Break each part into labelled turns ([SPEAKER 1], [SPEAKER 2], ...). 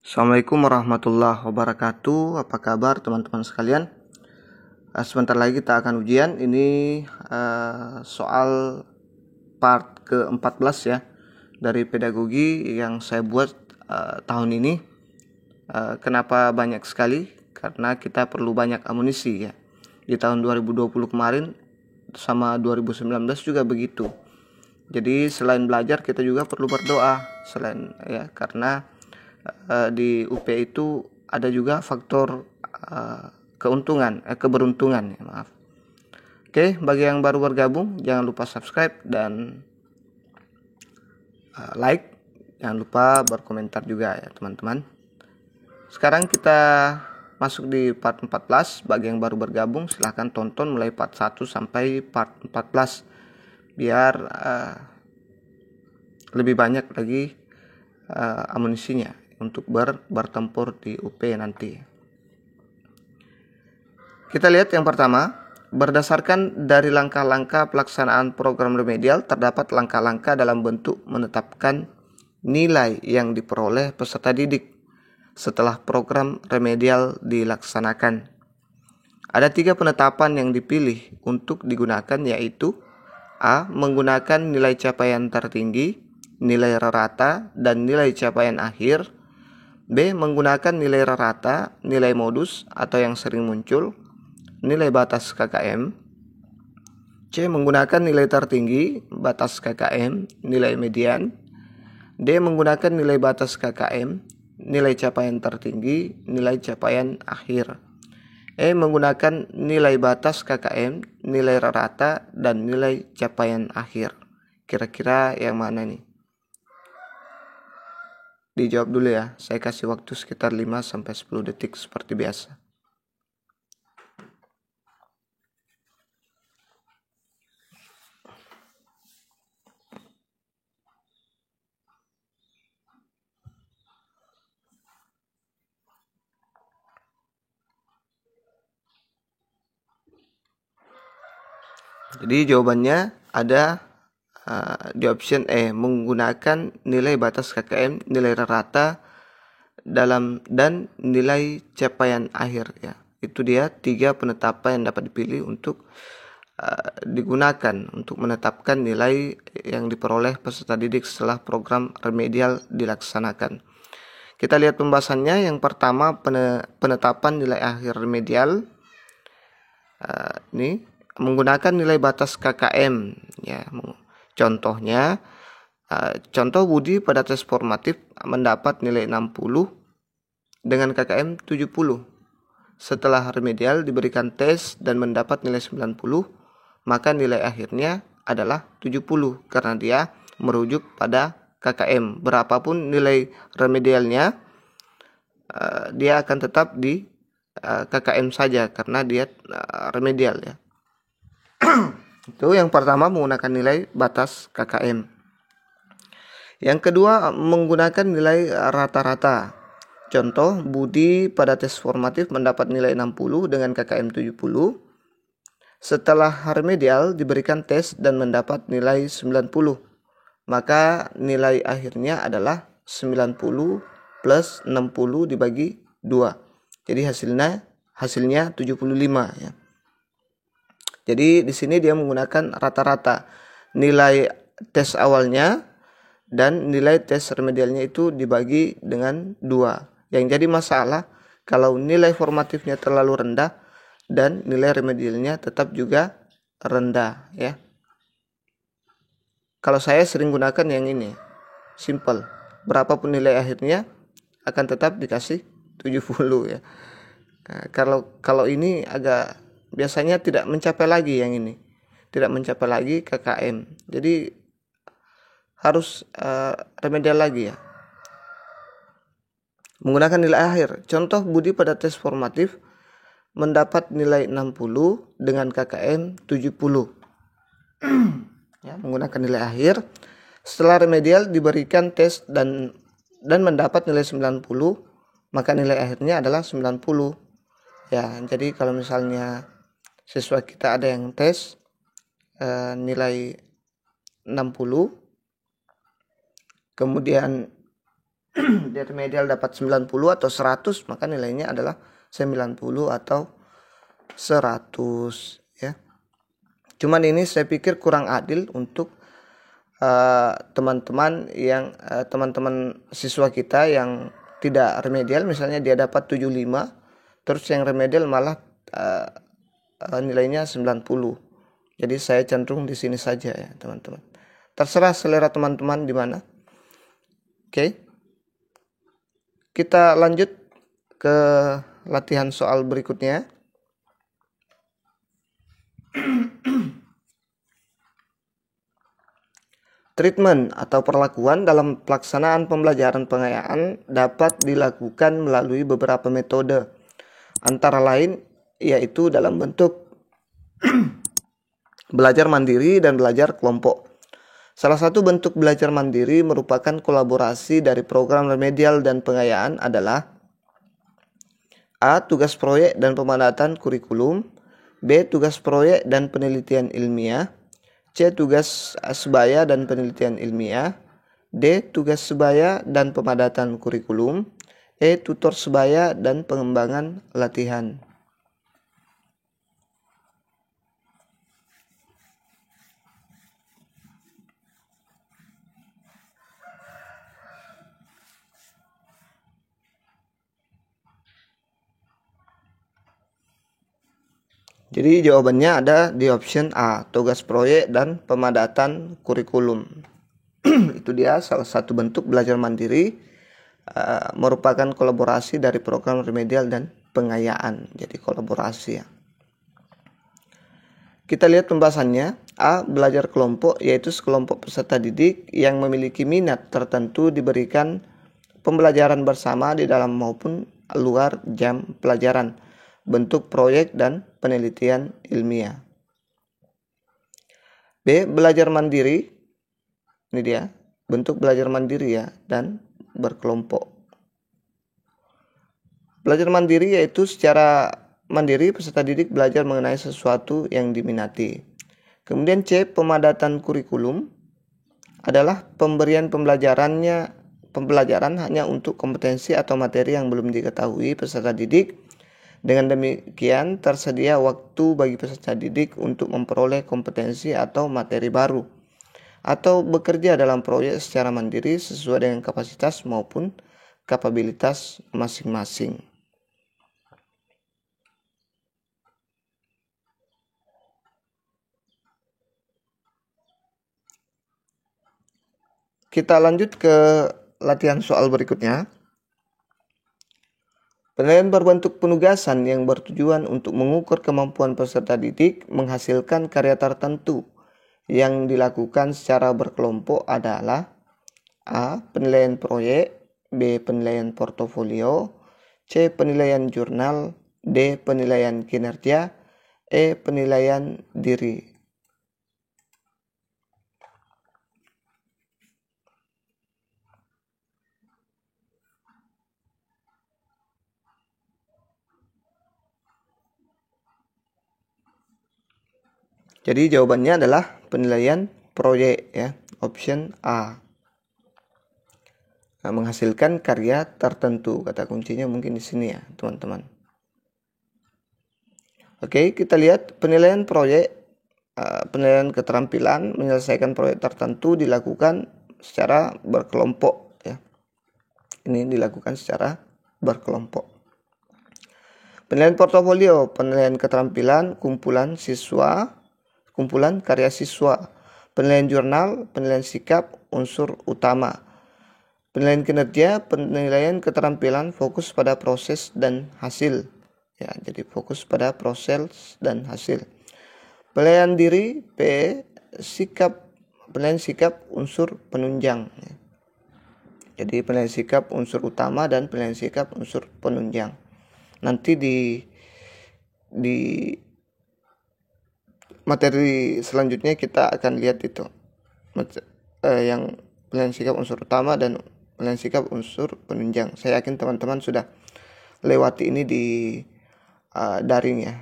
[SPEAKER 1] Assalamualaikum warahmatullahi wabarakatuh. Apa kabar teman-teman sekalian? Sebentar lagi kita akan ujian. Ini soal part ke-14 ya dari pedagogi yang saya buat tahun ini. Kenapa banyak sekali? Karena kita perlu banyak amunisi ya. Di tahun 2020 kemarin sama 2019 juga begitu. Jadi selain belajar kita juga perlu berdoa karena di UP itu ada juga faktor keberuntungan ya, maaf. Oke, bagi yang baru bergabung jangan lupa subscribe dan like, jangan lupa berkomentar juga ya teman-teman. Sekarang kita masuk di part 14. Bagi yang baru bergabung silahkan tonton mulai part 1 sampai part 14 biar lebih banyak lagi amunisinya untuk bertempur di UP nanti. Kita lihat yang pertama, berdasarkan dari langkah-langkah pelaksanaan program remedial terdapat langkah-langkah dalam bentuk menetapkan nilai yang diperoleh peserta didik setelah program remedial dilaksanakan. Ada 3 penetapan yang dipilih untuk digunakan, yaitu A. Menggunakan nilai capaian tertinggi, nilai rata, dan nilai capaian akhir. B. Menggunakan nilai rata, nilai modus atau yang sering muncul, nilai batas KKM. C. Menggunakan nilai tertinggi, batas KKM, nilai median. D. Menggunakan nilai batas KKM, nilai capaian tertinggi, nilai capaian akhir. E. Menggunakan nilai batas KKM, nilai rata, dan nilai capaian akhir. Kira-kira yang mana nih? Dijawab dulu ya. Saya kasih waktu sekitar 5-10 detik seperti biasa. Jadi jawabannya ada di option E, menggunakan nilai batas KKM, nilai rata dan nilai capaian akhir ya. Itu dia 3 penetapan yang dapat dipilih untuk digunakan untuk menetapkan nilai yang diperoleh peserta didik setelah program remedial dilaksanakan. Kita lihat pembahasannya. Yang pertama, penetapan nilai akhir remedial. Ini menggunakan nilai batas KKM ya. Contohnya, contoh Budi pada tes formatif mendapat nilai 60 dengan KKM 70. Setelah remedial diberikan tes dan mendapat nilai 90, maka nilai akhirnya adalah 70 karena dia merujuk pada KKM. Berapapun nilai remedialnya, dia akan tetap di KKM saja karena dia remedial ya. Itu yang pertama, menggunakan nilai batas KKM. Yang kedua, menggunakan nilai rata-rata. Contoh, Budi pada tes formatif mendapat nilai 60 dengan KKM 70. Setelah remedial diberikan tes dan mendapat nilai 90. Maka nilai akhirnya adalah 90 plus 60 dibagi 2. Jadi hasilnya 75 ya. Jadi di sini dia menggunakan rata-rata. Nilai tes awalnya dan nilai tes remedialnya itu dibagi dengan 2. Yang jadi masalah kalau nilai formatifnya terlalu rendah dan nilai remedialnya tetap juga rendah ya. Kalau saya sering gunakan yang ini, simple. Berapapun nilai akhirnya akan tetap dikasih 70 ya. Nah, kalau ini agak biasanya tidak mencapai lagi yang ini. Tidak mencapai lagi KKM. Jadi harus remedial lagi ya. Menggunakan nilai akhir. Contoh, Budi pada tes formatif mendapat nilai 60 dengan KKM 70. Ya, menggunakan nilai akhir. Setelah remedial diberikan tes dan mendapat nilai 90, maka nilai akhirnya adalah 90. Ya, jadi kalau misalnya siswa kita ada yang tes nilai 60, kemudian di remedial dapat 90 atau 100, maka nilainya adalah 90 atau 100 ya. Cuman ini saya pikir kurang adil untuk teman-teman teman-teman siswa kita yang tidak remedial, misalnya dia dapat 75, terus yang remedial malah nilainya 90. Jadi saya cenderung di sini saja ya, teman-teman. Terserah selera teman-teman di mana. Oke. Kita lanjut ke latihan soal berikutnya. Treatment atau perlakuan dalam pelaksanaan pembelajaran pengayaan dapat dilakukan melalui beberapa metode, antara lain yaitu dalam bentuk belajar mandiri dan belajar kelompok. Salah satu bentuk belajar mandiri merupakan kolaborasi dari program remedial dan pengayaan adalah A. Tugas proyek dan pemanfaatan kurikulum, B. Tugas proyek dan penelitian ilmiah, C. Tugas sebaya dan penelitian ilmiah, D. Tugas sebaya dan pemadatan kurikulum, E. Tutor sebaya dan pengembangan latihan. Jadi jawabannya ada di option A, tugas proyek dan pemadatan kurikulum. Itu dia salah satu bentuk belajar mandiri, merupakan kolaborasi dari program remedial dan pengayaan. Jadi kolaborasi ya. Kita lihat pembahasannya. A. Belajar kelompok, yaitu sekelompok peserta didik yang memiliki minat tertentu diberikan pembelajaran bersama di dalam maupun luar jam pelajaran, bentuk proyek dan penelitian ilmiah. B. Belajar mandiri. Ini dia, bentuk belajar mandiri ya, dan berkelompok. Belajar mandiri yaitu secara mandiri peserta didik belajar mengenai sesuatu yang diminati. Kemudian C. Pemadatan kurikulum adalah pemberian pembelajaran hanya untuk kompetensi atau materi yang belum diketahui peserta didik. Dengan demikian, tersedia waktu bagi peserta didik untuk memperoleh kompetensi atau materi baru, atau bekerja dalam proyek secara mandiri sesuai dengan kapasitas maupun kapabilitas masing-masing. Kita lanjut ke latihan soal berikutnya. Penilaian berbentuk penugasan yang bertujuan untuk mengukur kemampuan peserta didik menghasilkan karya tertentu yang dilakukan secara berkelompok adalah A. Penilaian proyek, B. Penilaian portofolio, C. Penilaian jurnal, D. Penilaian kinerja, E. Penilaian diri. Jadi jawabannya adalah penilaian proyek ya, option A. Nah, menghasilkan karya tertentu, kata kuncinya mungkin di sini ya, teman-teman. Oke, kita lihat penilaian proyek, penilaian keterampilan menyelesaikan proyek tertentu dilakukan secara berkelompok ya. Ini dilakukan secara berkelompok. Penilaian portofolio, penilaian keterampilan kumpulan karya siswa. Penilaian jurnal, penilaian sikap, unsur utama. Penilaian kinerja, penilaian keterampilan fokus pada proses dan hasil. Ya, jadi fokus pada proses dan hasil. Penilaian diri, penilaian sikap, unsur penunjang. Jadi penilaian sikap unsur utama dan penilaian sikap unsur penunjang. Nanti di materi selanjutnya kita akan lihat itu yang penilaian sikap unsur utama dan penilaian sikap unsur penunjang. Saya yakin teman-teman sudah lewati ini di daring ya.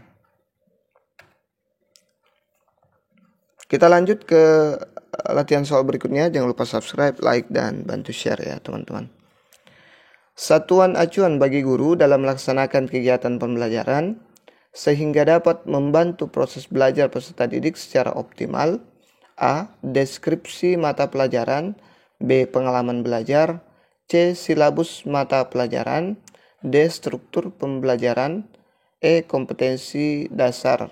[SPEAKER 1] Kita lanjut ke latihan soal berikutnya. Jangan lupa subscribe, like, dan bantu share ya teman-teman. Satuan acuan bagi guru dalam melaksanakan kegiatan pembelajaran sehingga dapat membantu proses belajar peserta didik secara optimal. A. Deskripsi mata pelajaran. B. Pengalaman belajar. C. Silabus mata pelajaran. D. Struktur pembelajaran. E. Kompetensi dasar.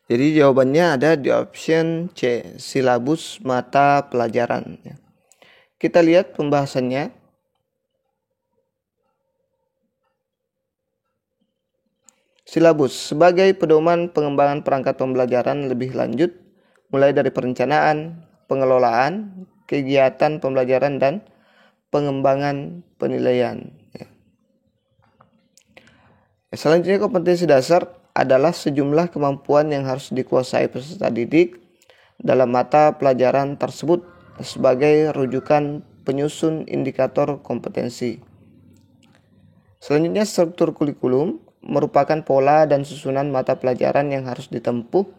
[SPEAKER 1] Jadi jawabannya ada di option C, silabus mata pelajaran. Kita lihat pembahasannya. Silabus sebagai pedoman pengembangan perangkat pembelajaran lebih lanjut, mulai dari perencanaan, pengelolaan, kegiatan pembelajaran, dan pengembangan penilaian. Selanjutnya, kompetensi dasar adalah sejumlah kemampuan yang harus dikuasai peserta didik dalam mata pelajaran tersebut sebagai rujukan penyusun indikator kompetensi. Selanjutnya, struktur kurikulum merupakan pola dan susunan mata pelajaran yang harus ditempuh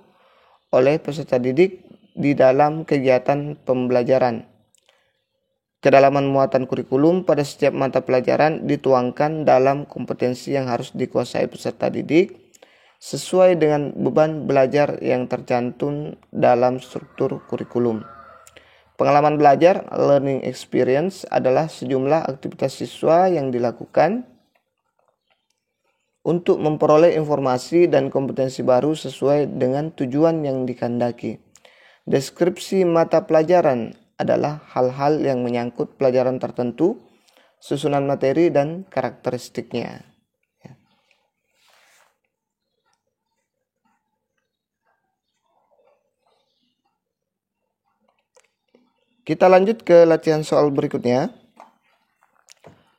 [SPEAKER 1] oleh peserta didik di dalam kegiatan pembelajaran. Kedalaman muatan kurikulum pada setiap mata pelajaran dituangkan dalam kompetensi yang harus dikuasai peserta didik sesuai dengan beban belajar yang tercantum dalam struktur kurikulum. Pengalaman belajar (learning experience) adalah sejumlah aktivitas siswa yang dilakukan untuk memperoleh informasi dan kompetensi baru sesuai dengan tujuan yang dikehendaki. Deskripsi mata pelajaran adalah hal-hal yang menyangkut pelajaran tertentu, susunan materi, dan karakteristiknya. Kita lanjut ke latihan soal berikutnya.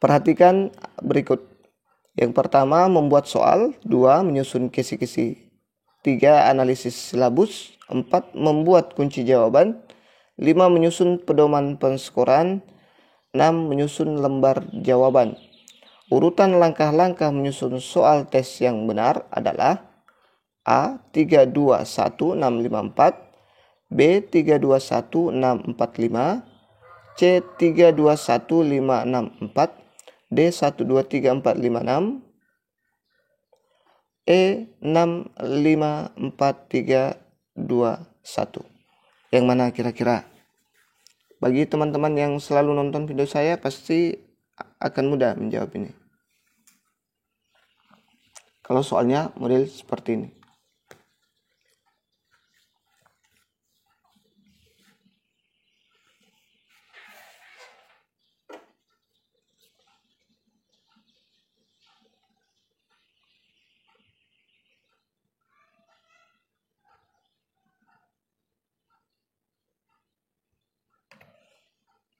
[SPEAKER 1] Perhatikan berikut. Yang pertama, membuat soal. 2. Menyusun kisi-kisi. 3. Analisis silabus. 4. Membuat kunci jawaban. 5. Menyusun pedoman penskoran. 6. Menyusun lembar jawaban. Urutan langkah-langkah menyusun soal tes yang benar adalah A. 3, 2, 1, 6, 5, 4. B. 3, 2, 1, 6, 4, 5. C. 3, 2, 1, 5, 6, 4. D. 1, 2, 3, 4, 5, 6. E. 6, 5, 4, 3, 2, 1. Yang mana kira-kira? Bagi teman-teman yang selalu nonton video saya pasti akan mudah menjawab ini. Kalau soalnya model seperti ini.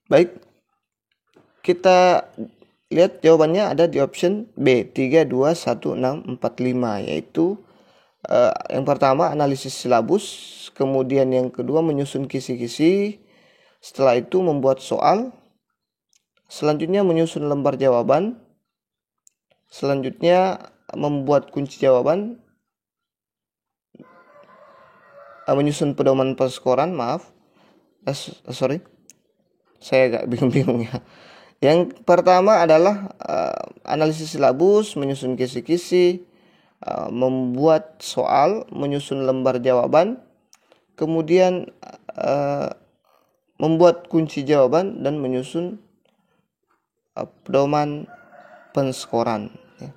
[SPEAKER 1] Baik, kita lihat jawabannya ada di option B, 3, 2, 1, 6, 4, 5, yaitu yang pertama analisis silabus, kemudian yang kedua menyusun kisi-kisi, setelah itu membuat soal, selanjutnya menyusun lembar jawaban, selanjutnya membuat kunci jawaban, menyusun pedoman penskoran, saya agak bingung-bingung ya. Yang pertama adalah analisis silabus, menyusun kisi-kisi, membuat soal, menyusun lembar jawaban, kemudian membuat kunci jawaban dan menyusun pedoman penskoran. Ya.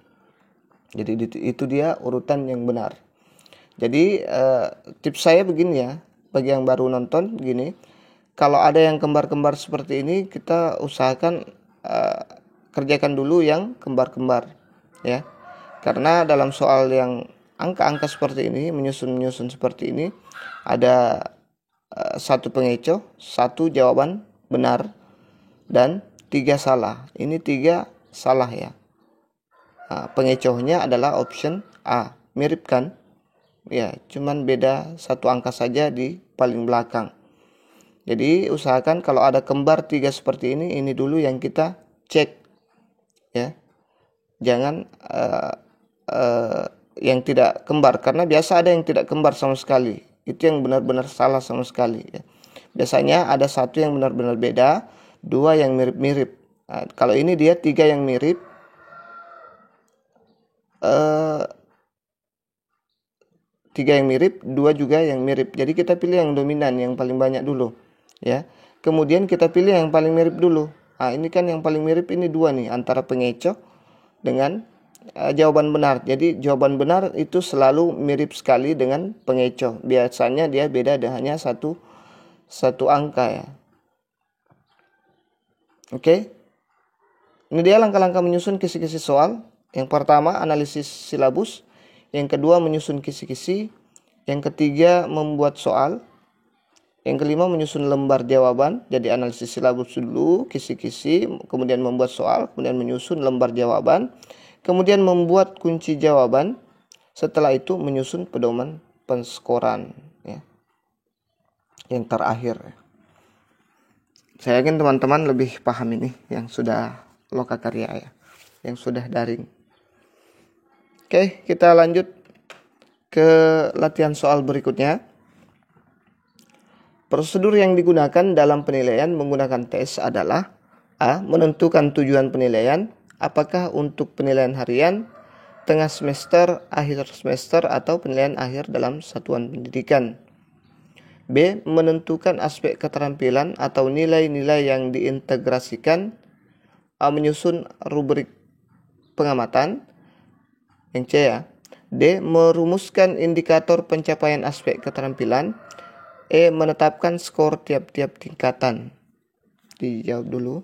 [SPEAKER 1] Jadi itu dia urutan yang benar. Jadi tips saya begini ya, bagi yang baru nonton gini. Kalau ada yang kembar-kembar seperti ini, kita usahakan kerjakan dulu yang kembar-kembar, ya. Karena dalam soal yang angka-angka seperti ini, menyusun seperti ini, ada satu pengecoh, satu jawaban benar, dan 3 salah. Ini 3 salah ya. Nah, pengecohnya adalah option A. Mirip kan? Ya, cuman beda satu angka saja di paling belakang. Jadi usahakan kalau ada kembar 3 seperti ini dulu yang kita cek, ya. Jangan yang tidak kembar, karena biasa ada yang tidak kembar sama sekali. Itu yang benar-benar salah sama sekali ya. Biasanya ada satu yang benar-benar beda, dua yang mirip-mirip. Nah, kalau ini dia tiga yang mirip, tiga yang mirip, dua juga yang mirip. Jadi kita pilih yang dominan, yang paling banyak dulu ya. Kemudian kita pilih yang paling mirip dulu. Nah, ini kan yang paling mirip ini dua nih, antara pengecoh dengan jawaban benar. Jadi jawaban benar itu selalu mirip sekali dengan pengecoh. Biasanya dia beda hanya satu angka ya. Oke. Ini dia langkah-langkah menyusun kisi-kisi soal. Yang pertama, analisis silabus. Yang kedua, menyusun kisi-kisi. Yang ketiga, membuat soal. Yang kelima, menyusun lembar jawaban. Jadi analisis silabus dulu, kisi-kisi, kemudian membuat soal, kemudian menyusun lembar jawaban, kemudian membuat kunci jawaban. Setelah itu menyusun pedoman penskoran ya. Yang terakhir. Saya yakin teman-teman lebih paham ini yang sudah lokakarya ya, yang sudah daring. Oke, kita lanjut ke latihan soal berikutnya. Prosedur yang digunakan dalam penilaian menggunakan tes adalah A. Menentukan tujuan penilaian, apakah untuk penilaian harian, tengah semester, akhir semester, atau penilaian akhir dalam satuan pendidikan. B. Menentukan aspek keterampilan atau nilai-nilai yang diintegrasikan. A. Menyusun rubrik pengamatan. Yang C ya. D. Merumuskan indikator pencapaian aspek keterampilan. E. Menetapkan skor tiap-tiap tingkatan. Dijawab dulu.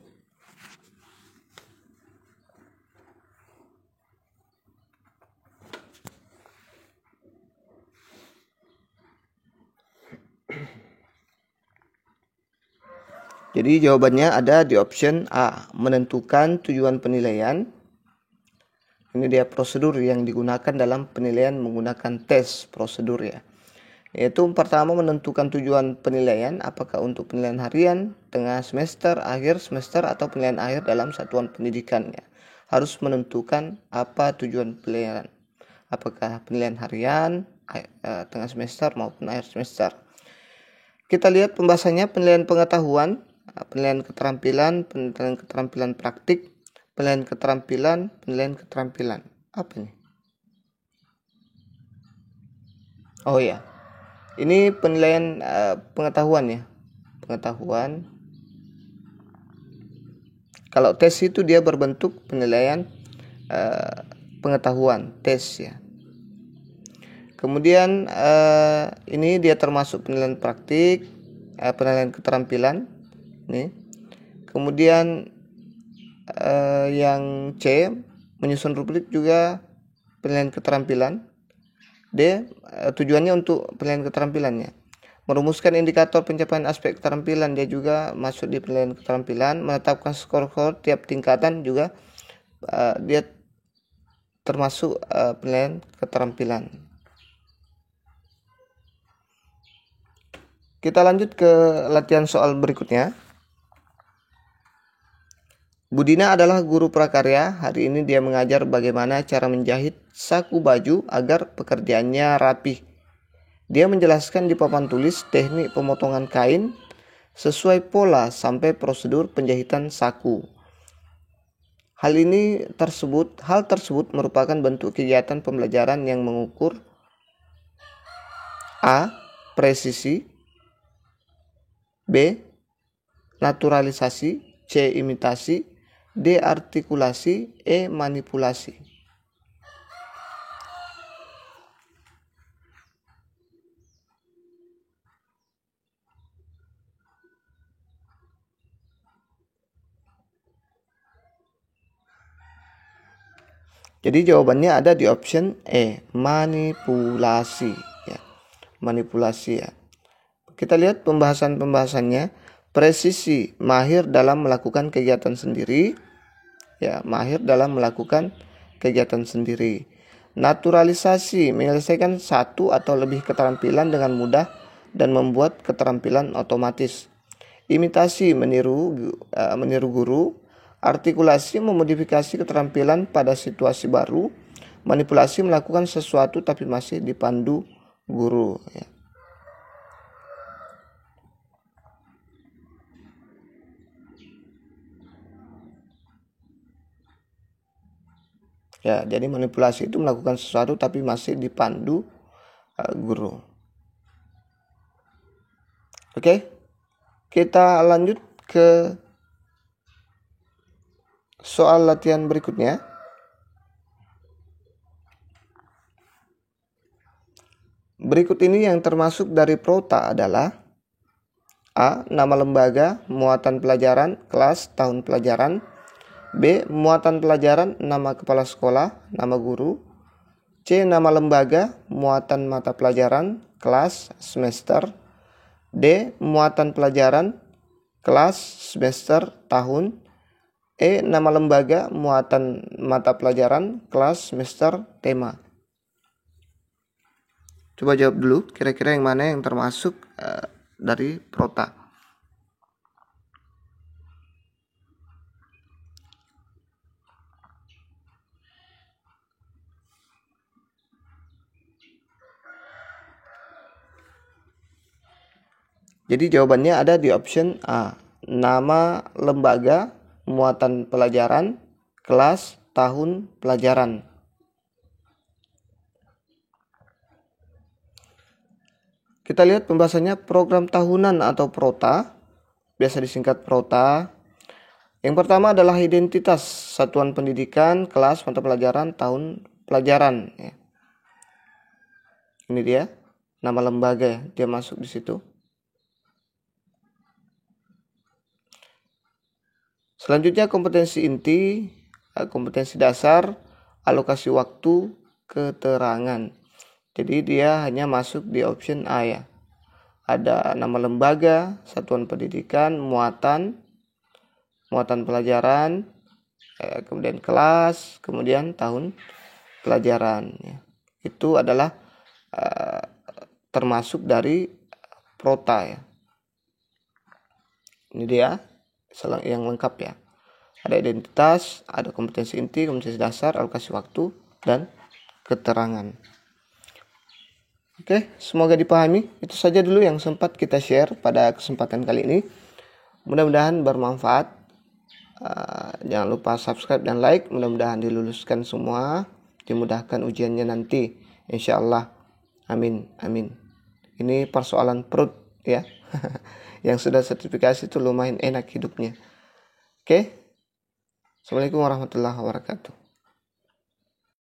[SPEAKER 1] Jadi jawabannya ada di option A, menentukan tujuan penilaian. Ini dia prosedur yang digunakan dalam penilaian menggunakan tes prosedur ya. Yaitu pertama, menentukan tujuan penilaian, apakah untuk penilaian harian, tengah semester, akhir semester, atau penilaian akhir dalam satuan pendidikannya. Harus menentukan apa tujuan penilaian, apakah penilaian harian, tengah semester maupun akhir semester. Kita lihat pembahasannya: penilaian pengetahuan, penilaian keterampilan praktik, penilaian keterampilan. Apa ini? Oh ya, ini penilaian pengetahuan ya. Pengetahuan. Kalau tes itu dia berbentuk penilaian pengetahuan, tes ya. Kemudian ini dia termasuk penilaian praktik, penilaian keterampilan. Nih. Kemudian yang C, menyusun rubrik, juga penilaian keterampilan. D, tujuannya untuk penilaian keterampilannya. Merumuskan indikator pencapaian aspek keterampilan, dia juga masuk di penilaian keterampilan. Menetapkan skor tiap tingkatan juga dia termasuk penilaian keterampilan. Kita lanjut ke latihan soal berikutnya. Budina adalah guru prakarya. Hari ini dia mengajar bagaimana cara menjahit saku baju agar pekerjaannya rapih. Dia menjelaskan di papan tulis teknik pemotongan kain sesuai pola sampai prosedur penjahitan saku. Hal tersebut merupakan bentuk kegiatan pembelajaran yang mengukur A. Presisi, B. Naturalisasi, C. Imitasi, D. Artikulasi, E. Manipulasi. Jadi jawabannya ada di option E, manipulasi ya. Manipulasi ya. Kita lihat pembahasannya. Presisi, mahir dalam melakukan kegiatan sendiri. Ya, mahir dalam melakukan kegiatan sendiri. Naturalisasi, menyelesaikan satu atau lebih keterampilan dengan mudah dan membuat keterampilan otomatis. Imitasi, meniru guru. Artikulasi, memodifikasi keterampilan pada situasi baru. manipulasi melakukan sesuatu tapi masih dipandu guru, ya. Ya, jadi manipulasi itu melakukan sesuatu tapi masih dipandu guru. Oke, kita lanjut ke soal latihan berikutnya. Berikut ini yang termasuk dari prota adalah: A. Nama lembaga, muatan pelajaran, kelas, tahun pelajaran. B. Muatan pelajaran, nama kepala sekolah, nama guru. C. Nama lembaga, muatan mata pelajaran, kelas, semester. D. Muatan pelajaran, kelas, semester, tahun. E. Nama lembaga, muatan mata pelajaran, kelas, semester, tema. Coba jawab dulu, kira-kira yang mana yang termasuk dari prota. Jadi jawabannya ada di option A. Nama lembaga, muatan pelajaran, kelas, tahun pelajaran. Kita lihat pembahasannya program tahunan atau prota, biasa disingkat prota. Yang pertama adalah identitas satuan pendidikan, kelas, mata pelajaran, tahun pelajaran. Ya. Ini dia, nama lembaga, dia masuk di situ. Selanjutnya kompetensi inti, kompetensi dasar, alokasi waktu, keterangan. Jadi dia hanya masuk di option A, ya. Ada nama lembaga, satuan pendidikan, muatan pelajaran, kemudian kelas, kemudian tahun pelajaran. Ya. Itu adalah termasuk dari prota, ya. Ini dia yang lengkap, ya. Ada identitas, ada kompetensi inti, kompetensi dasar, alokasi waktu, dan keterangan. Oke, semoga dipahami. Itu saja dulu yang sempat kita share pada kesempatan kali ini. Mudah-mudahan bermanfaat. Jangan lupa subscribe dan like. Mudah-mudahan diluluskan semua, dimudahkan ujiannya nanti, insya Allah. Amin, amin. Ini persoalan perut, ya. Yang sudah sertifikasi itu lumayan enak hidupnya. Oke. Assalamualaikum warahmatullahi wabarakatuh.